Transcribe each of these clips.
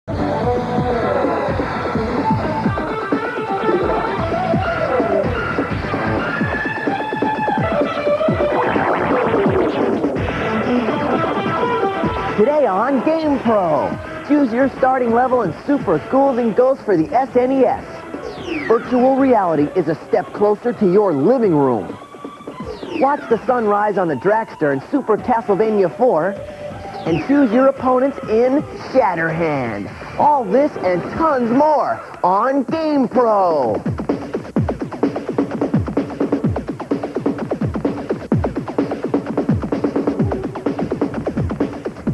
Today on Gamepro, choose your starting level in Super Ghouls and Ghosts for the SNES. Virtual reality is a step closer to your living room. Watch the sun rise on the Dragster in Super Castlevania 4, and choose your opponents in Shatterhand. All this and tons more on Gamepro.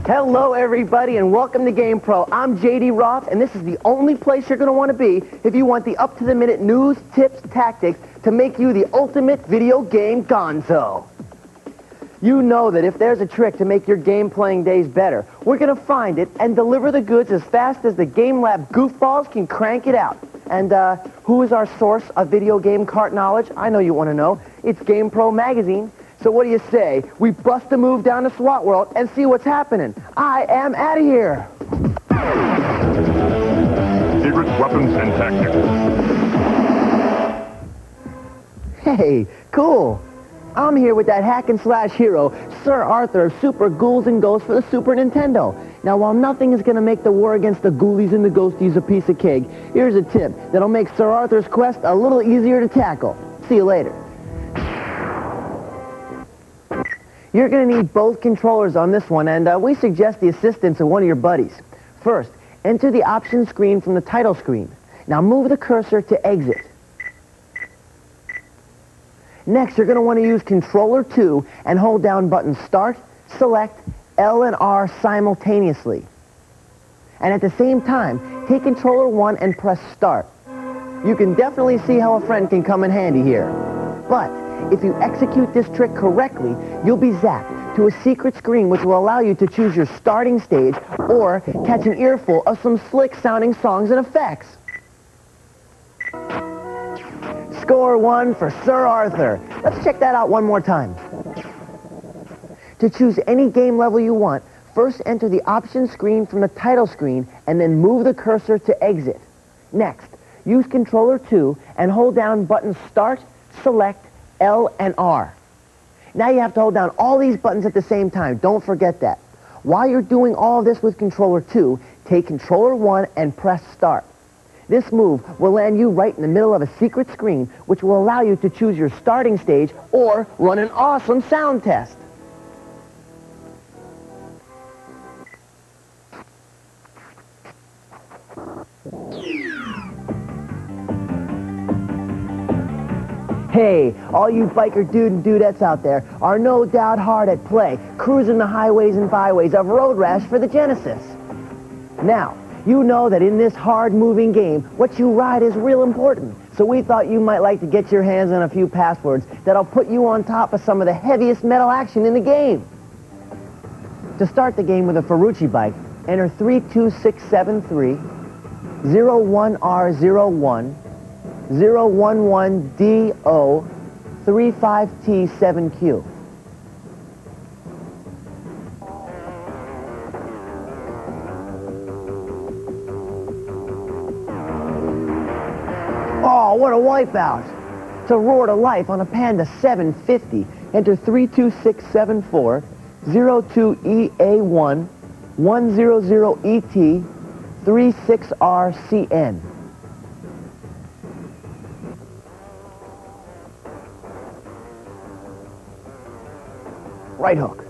Hello everybody and welcome to Gamepro. I'm JD Roth and this is the only place you're going to want to be if you want the up-to-the-minute news, tips, tactics to make you the ultimate video game gonzo. You know that if there's a trick to make your game playing days better, we're going to find it and deliver the goods as fast as the Game Lab goofballs can crank it out. And who is our source of video game cart knowledge? I know you want to know. It's Gamepro magazine. So what do you say? We bust a move down to SWAT World and see what's happening. I am out of here. Secret weapons and tactics. Hey, cool. I'm here with that hack and slash hero, Sir Arthur of Super Ghouls and Ghosts for the Super Nintendo. Now, while nothing is going to make the war against the ghoulies and the ghosties a piece of cake, here's a tip that'll make Sir Arthur's quest a little easier to tackle. See you later. You're going to need both controllers on this one, and we suggest the assistance of one of your buddies. First, enter the options screen from the title screen. Now move the cursor to exit. Next, you're going to want to use controller 2 and hold down buttons Start, Select, L and R simultaneously. And at the same time, take controller 1 and press Start. You can definitely see how a friend can come in handy here. But if you execute this trick correctly, you'll be zapped to a secret screen which will allow you to choose your starting stage or catch an earful of some slick-sounding songs and effects. Score 1 for Sir Arthur. Let's check that out one more time. To choose any game level you want, first enter the options screen from the title screen and then move the cursor to exit. Next, use controller 2 and hold down buttons Start, Select, L and R. Now you have to hold down all these buttons at the same time. Don't forget that. While you're doing all of this with controller 2, take controller 1 and press Start. This move will land you right in the middle of a secret screen, which will allow you to choose your starting stage or run an awesome sound test. Hey, all you biker dude and dudettes out there are no doubt hard at play, cruising the highways and byways of Road Rash for the Genesis. Now, you know that in this hard-moving game, what you ride is real important. So we thought you might like to get your hands on a few passwords that'll put you on top of some of the heaviest metal action in the game. To start the game with a Ferrucci bike, enter 32673, 01R01, 011DO 35T7Q. Oh, what a wipeout! To roar to life on a Panda 750, enter 32674, 02EA1, 100ET, 36RCN. Right hook.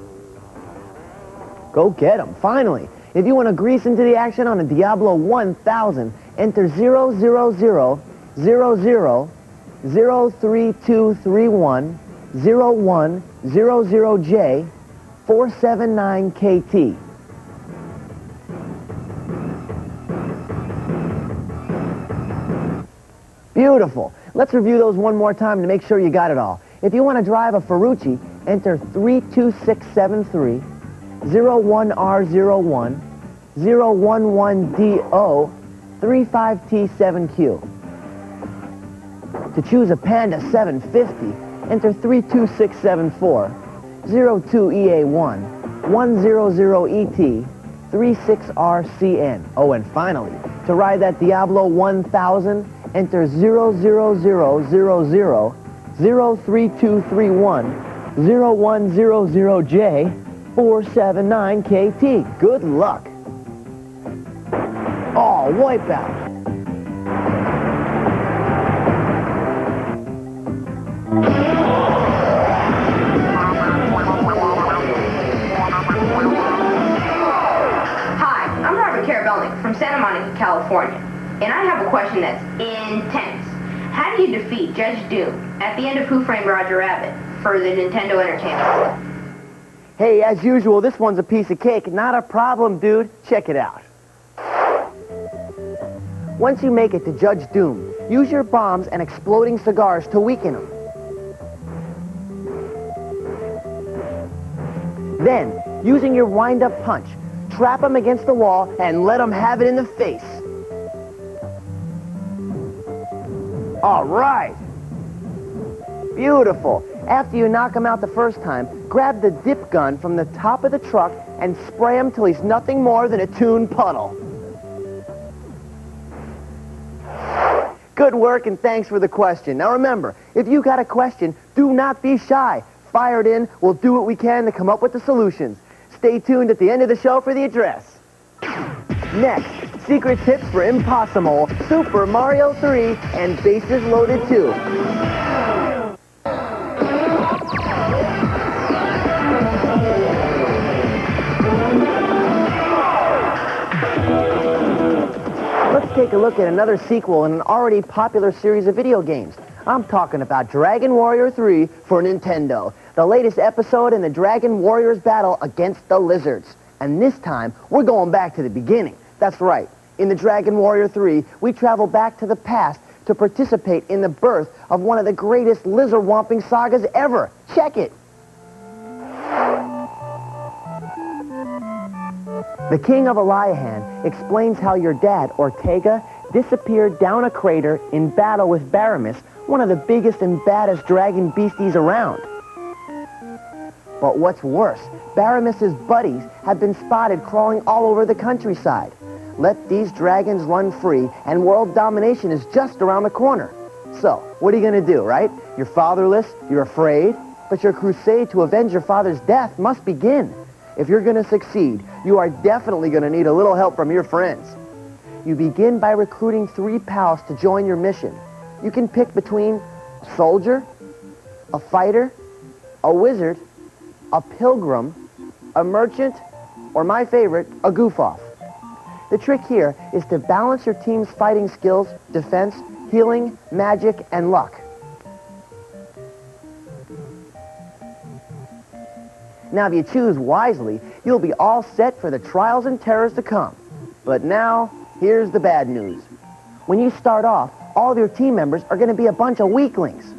Go get 'em, finally. If you want to grease into the action on a Diablo 1000, enter 000 03231 0100J 479KT. Beautiful. Let's review those one more time to make sure you got it all. If you want to drive a Ferrucci, enter 32673, 01R01, 011DO, 35T7Q. To choose a Panda 750, enter 32674, 02EA1, 100ET, 36RCN. Oh, and finally, to ride that Diablo 1000, enter 000003231 0100J 479KT. Good luck. Oh, wipeout. From Santa Monica, California, and I have a question that's intense. How do you defeat Judge Doom at the end of Who Framed Roger Rabbit for the Nintendo Entertainment System? Hey, as usual, this one's a piece of cake. Not a problem, dude. Check it out. Once you make it to Judge Doom, use your bombs and exploding cigars to weaken him. Then, using your wind-up punch, trap him against the wall and let him have it in the face. All right. Beautiful. After you knock him out the first time, grab the dip gun from the top of the truck and spray him till he's nothing more than a toon puddle. Good work, and thanks for the question. Now remember, if you got a question, do not be shy. Fire it in. We'll do what we can to come up with the solutions. Stay tuned at the end of the show for the address. Next, secret tips for Impossible, Super Mario 3, and Bases Loaded 2. Let's take a look at another sequel in an already popular series of video games. I'm talking about Dragon Warrior 3 for Nintendo, the latest episode in the Dragon Warriors battle against the Lizards. And this time, we're going back to the beginning. That's right. In the Dragon Warrior 3, we travel back to the past to participate in the birth of one of the greatest lizard-womping sagas ever. Check it. The King of Eliahan explains how your dad, Ortega, disappeared down a crater in battle with Baramis, one of the biggest and baddest dragon beasties around. But what's worse, Baramis's buddies have been spotted crawling all over the countryside. Let these dragons run free, and world domination is just around the corner. So, what are you going to do, right? You're fatherless, you're afraid, but your crusade to avenge your father's death must begin. If you're going to succeed, you are definitely going to need a little help from your friends. You begin by recruiting 3 pals to join your mission. You can pick between a soldier, a fighter, a wizard, a pilgrim, a merchant, or my favorite, a goof-off. The trick here is to balance your team's fighting skills, defense, healing, magic, and luck. Now, if you choose wisely, you'll be all set for the trials and terrors to come. But now, here's the bad news. When you start off, all of your team members are going to be a bunch of weaklings.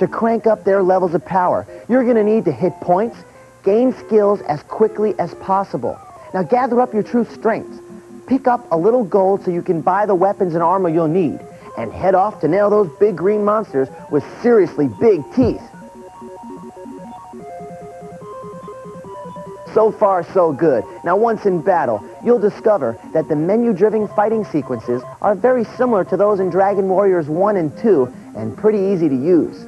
To crank up their levels of power, you're going to need to hit points, gain skills as quickly as possible. Now gather up your true strengths. Pick up a little gold so you can buy the weapons and armor you'll need, and head off to nail those big green monsters with seriously big teeth. So far, so good. Now, once in battle, you'll discover that the menu-driven fighting sequences are very similar to those in Dragon Warriors 1 and 2, and pretty easy to use.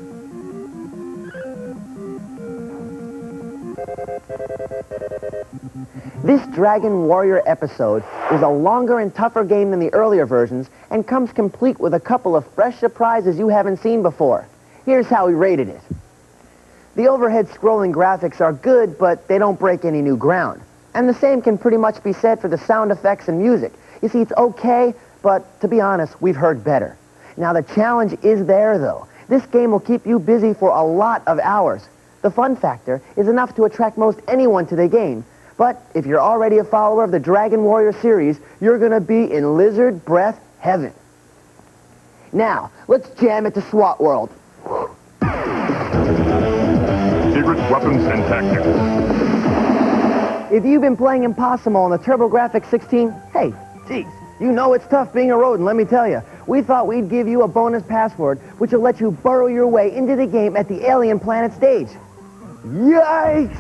This Dragon Warrior episode is a longer and tougher game than the earlier versions, and comes complete with a couple of fresh surprises you haven't seen before. Here's how we rated it. The overhead scrolling graphics are good, but they don't break any new ground. And the same can pretty much be said for the sound effects and music. You see, it's okay, but to be honest, we've heard better. Now, the challenge is there, though. This game will keep you busy for a lot of hours. The fun factor is enough to attract most anyone to the game. But if you're already a follower of the Dragon Warrior series, you're going to be in lizard breath heaven. Now, let's jam it to SWAT World. Secret weapons and tactics. If you've been playing Impossible on the TurboGrafx 16, hey, geez, you know it's tough being a rodent, let me tell you. We thought we'd give you a bonus password, which will let you burrow your way into the game at the alien planet stage. Yikes!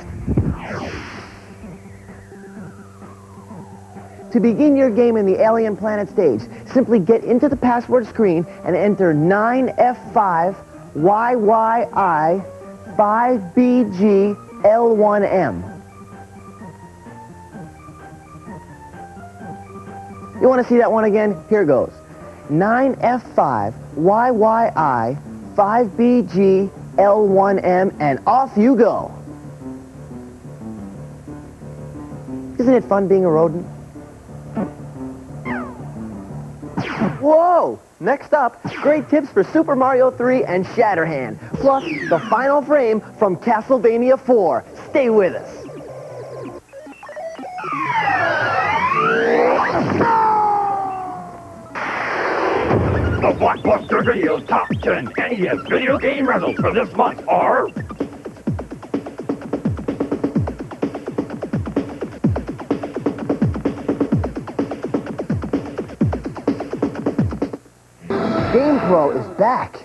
To begin your game in the Alien Planet stage, simply get into the password screen and enter 9F5YYI5BGL1M. You want to see that one again? Here goes. 9F5YYI5BGL1M, and off you go. Isn't it fun being a rodent? Whoa! Next up, great tips for Super Mario 3 and Shatterhand, plus the final frame from Castlevania 4. Stay with us. The Blockbuster Video Top 10 NES video game rentals for this month are... Gamepro is back.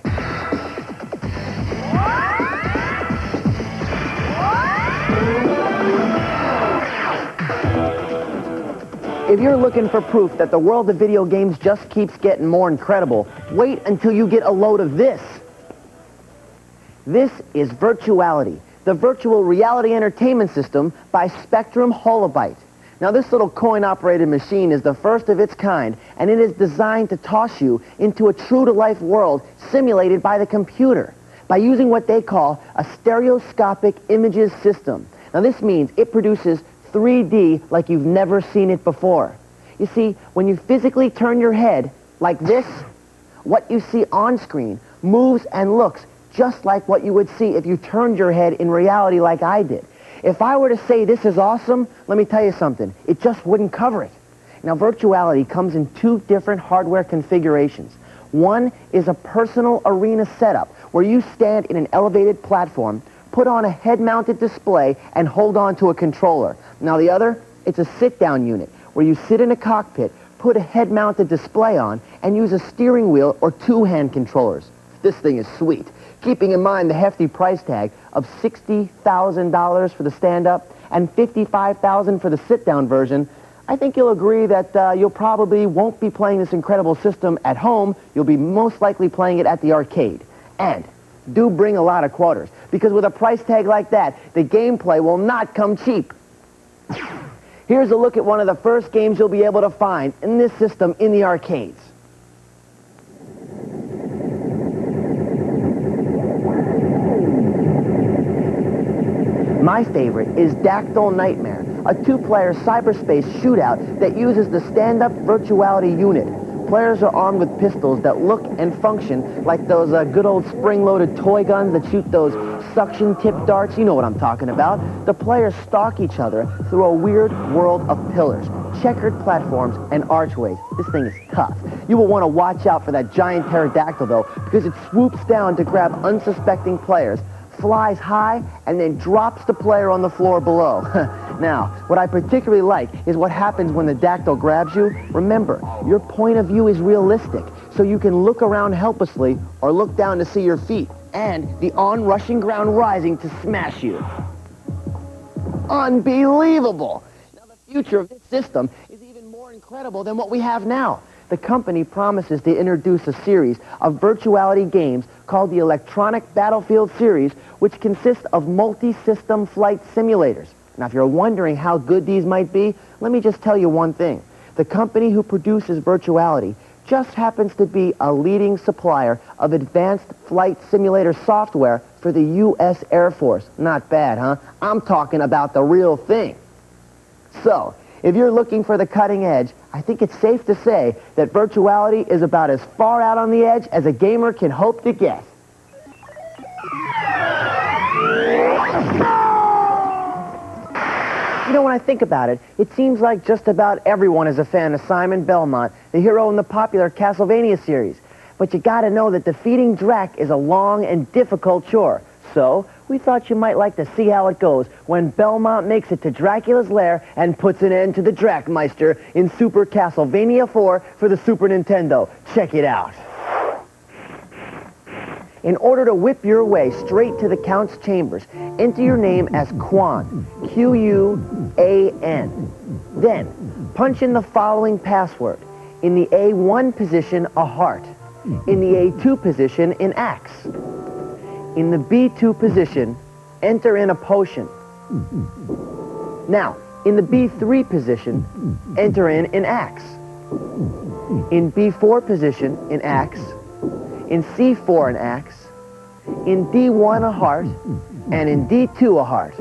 If you're looking for proof that the world of video games just keeps getting more incredible, wait until you get a load of this. This is Virtuality, the virtual reality entertainment system by Spectrum Holobyte. Now, this little coin-operated machine is the first of its kind, and it is designed to toss you into a true-to-life world simulated by the computer by using what they call a stereoscopic images system. Now, this means it produces 3D like you've never seen it before. You see, when you physically turn your head like this, what you see on screen moves and looks just like what you would see if you turned your head in reality like I did. If I were to say this is awesome, let me tell you something. It just wouldn't cover it. Now, Virtuality comes in two different hardware configurations. One is a personal arena setup where you stand in an elevated platform, put on a head-mounted display, and hold on to a controller. Now, the other, it's a sit-down unit where you sit in a cockpit, put a head-mounted display on, and use a steering wheel or two-hand controllers. This thing is sweet. Keeping in mind the hefty price tag of $60,000 for the stand-up and $55,000 for the sit-down version, I think you'll agree that you'll probably won't be playing this incredible system at home. You'll be most likely playing it at the arcade. And do bring a lot of quarters, because with a price tag like that, the gameplay will not come cheap. Here's a look at one of the first games you'll be able to find in this system in the arcades. My favorite is Dactyl Nightmare, a two-player cyberspace shootout that uses the stand-up Virtuality unit. Players are armed with pistols that look and function like those good old spring-loaded toy guns that shoot those suction-tipped darts. You know what I'm talking about. The players stalk each other through a weird world of pillars, checkered platforms, and archways. This thing is tough. You will want to watch out for that giant pterodactyl, though, because it swoops down to grab unsuspecting players, flies high, and then drops the player on the floor below. Now, what I particularly like is what happens when the dactyl grabs you. Remember, your point of view is realistic, so you can look around helplessly or look down to see your feet, and the onrushing ground rising to smash you. Unbelievable! Now, the future of this system is even more incredible than what we have now. The company promises to introduce a series of Virtuality games called the Electronic Battlefield series, which consists of multi-system flight simulators. Now, if you're wondering how good these might be, let me just tell you one thing. The company who produces Virtuality just happens to be a leading supplier of advanced flight simulator software for the U.S. Air Force. Not bad, huh? I'm talking about the real thing. So, if you're looking for the cutting edge, I think it's safe to say that Virtuality is about as far out on the edge as a gamer can hope to get. You know, when I think about it, it seems like just about everyone is a fan of Simon Belmont, the hero in the popular Castlevania series. But you gotta know that defeating Drac is a long and difficult chore. So, we thought you might like to see how it goes when Belmont makes it to Dracula's lair and puts an end to the Dracmeister in Super Castlevania 4 for the Super Nintendo. Check it out. In order to whip your way straight to the Count's chambers, enter your name as Quan, Q-U-A-N. Then, punch in the following password. In the A1 position, a heart. In the A2 position, an axe. In the B2 position, enter in a potion. Now, in the B3 position, enter in an axe. In B4 position, an axe. In C4, an axe. In D1, a heart. And in D2, a heart.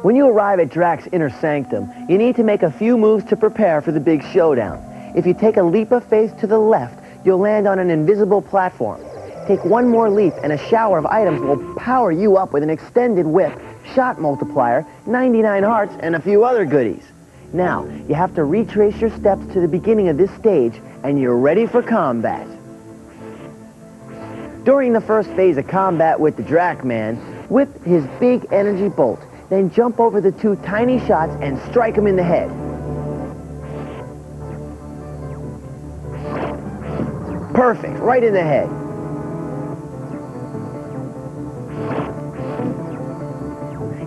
When you arrive at Drax's inner sanctum, you need to make a few moves to prepare for the big showdown. If you take a leap of faith to the left, you'll land on an invisible platform. Take one more leap and a shower of items will power you up with an extended whip, shot multiplier, 99 hearts, and a few other goodies. Now, you have to retrace your steps to the beginning of this stage, and you're ready for combat. During the first phase of combat with the Drac Man, whip his big energy bolt, then jump over the two tiny shots and strike him in the head. Perfect, right in the head.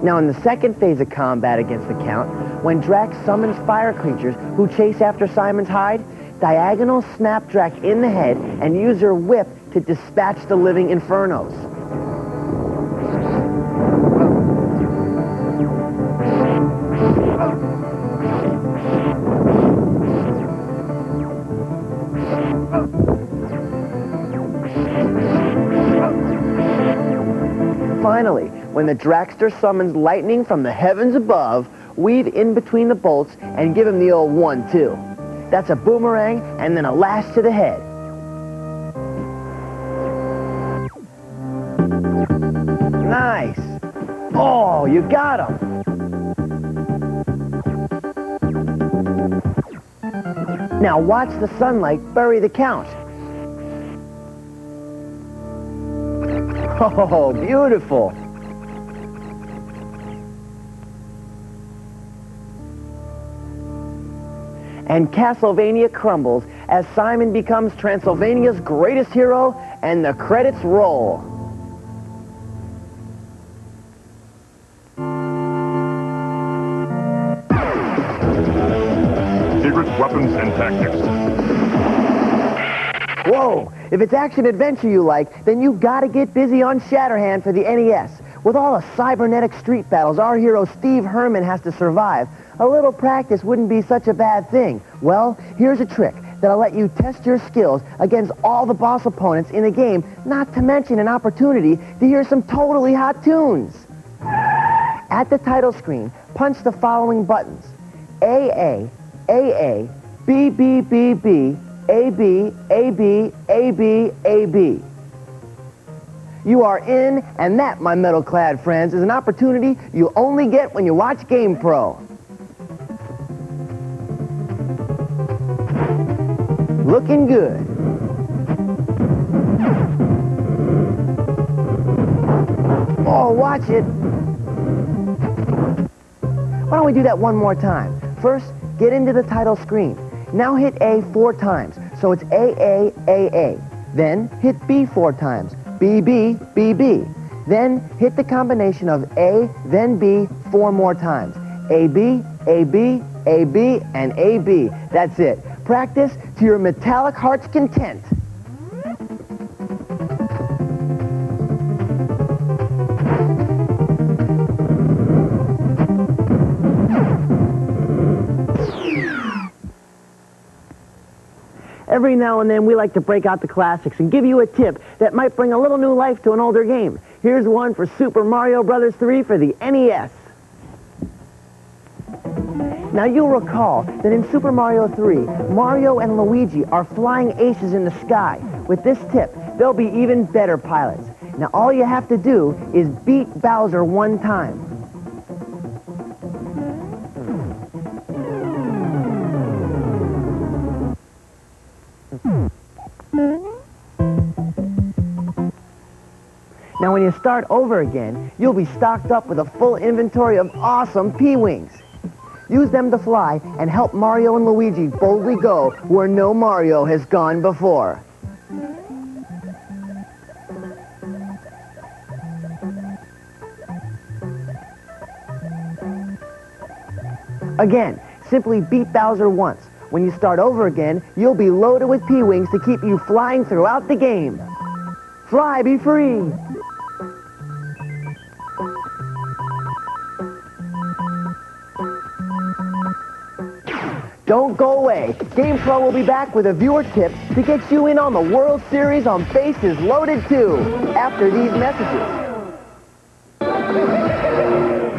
Now in the second phase of combat against the Count, when Drax summons fire creatures who chase after Simon's hide, diagonal snap Drac in the head and use your whip to dispatch the living infernos. Finally, when the Dragster summons lightning from the heavens above, weave in between the bolts and give him the old 1-2. That's a boomerang and then a lash to the head. Nice! Oh, you got him! Now watch the sunlight bury the Count. Oh, beautiful! And Castlevania crumbles as Simon becomes Transylvania's greatest hero, and the credits roll. Secret weapons and tactics. Whoa! If it's action-adventure you like, then you gotta get busy on Shatterhand for the NES. With all the cybernetic street battles our hero Steve Herman has to survive, a little practice wouldn't be such a bad thing. Well, here's a trick that'll let you test your skills against all the boss opponents in the game, not to mention an opportunity to hear some totally hot tunes. At the title screen, punch the following buttons: AA, AA, BBBB, AB, AB, AB, AB. You are in, and that, my metal-clad friends, is an opportunity you only get when you watch Gamepro. Looking good. Oh, watch it. Why don't we do that one more time? First, get into the title screen. Now hit A 4 times, so it's AA, AA. Then hit B 4 times, BB, BB. Then hit the combination of A, then B 4 more times. AB, AB, AB, and AB. That's it. Practice to your metallic heart's content. Every now and then we like to break out the classics and give you a tip that might bring a little new life to an older game. Here's one for Super Mario Bros. 3 for the NES. Now you'll recall that in Super Mario 3, Mario and Luigi are flying aces in the sky. With this tip, they'll be even better pilots. Now all you have to do is beat Bowser one time. Now when you start over again, you'll be stocked up with a full inventory of awesome P-Wings. Use them to fly and help Mario and Luigi boldly go where no Mario has gone before. Again, simply beat Bowser once. When you start over again, you'll be loaded with P-Wings to keep you flying throughout the game. Fly, be free! Don't go away. Gamepro will be back with a viewer tip to get you in on the World Series on Bases Loaded 2 after these messages.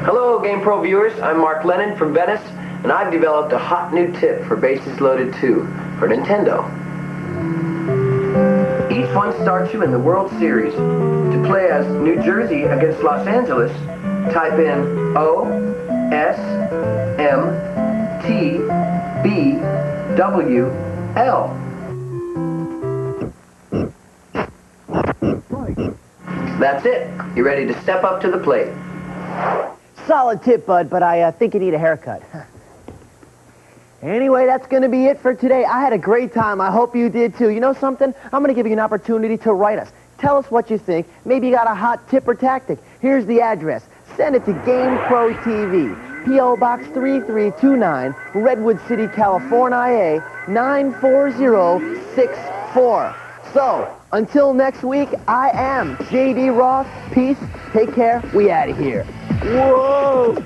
Hello, Gamepro viewers. I'm Mark Lennon from Venice, and I've developed a hot new tip for Bases Loaded 2 for Nintendo. Each one starts you in the World Series. To play as New Jersey against Los Angeles, type in O-S-M-T-B-W-L. That's it. You're ready to step up to the plate. Solid tip, bud, but I think you need a haircut. Anyway, that's going to be it for today. I had a great time. I hope you did too. You know something? I'm going to give you an opportunity to write us. Tell us what you think. Maybe you got a hot tip or tactic. Here's the address. Send it to GamePro TV, P.O. Box 3329, Redwood City, California, 94064. So, until next week, I am J.D. Roth. Peace. Take care. We out of here. Whoa!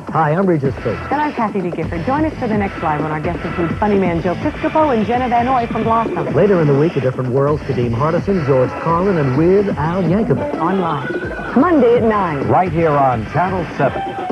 Hi, I'm Regis Phillips. And I'm Kathy Lee Gifford. Join us for the next live when our guests include funny man Joe Piscopo and Jenna Van Oy from Blossom. Later in the week, a different worlds, Kadeem Hardison, George Carlin, and Weird Al Yankovic. On live. Monday at 9. Right here on Channel 7.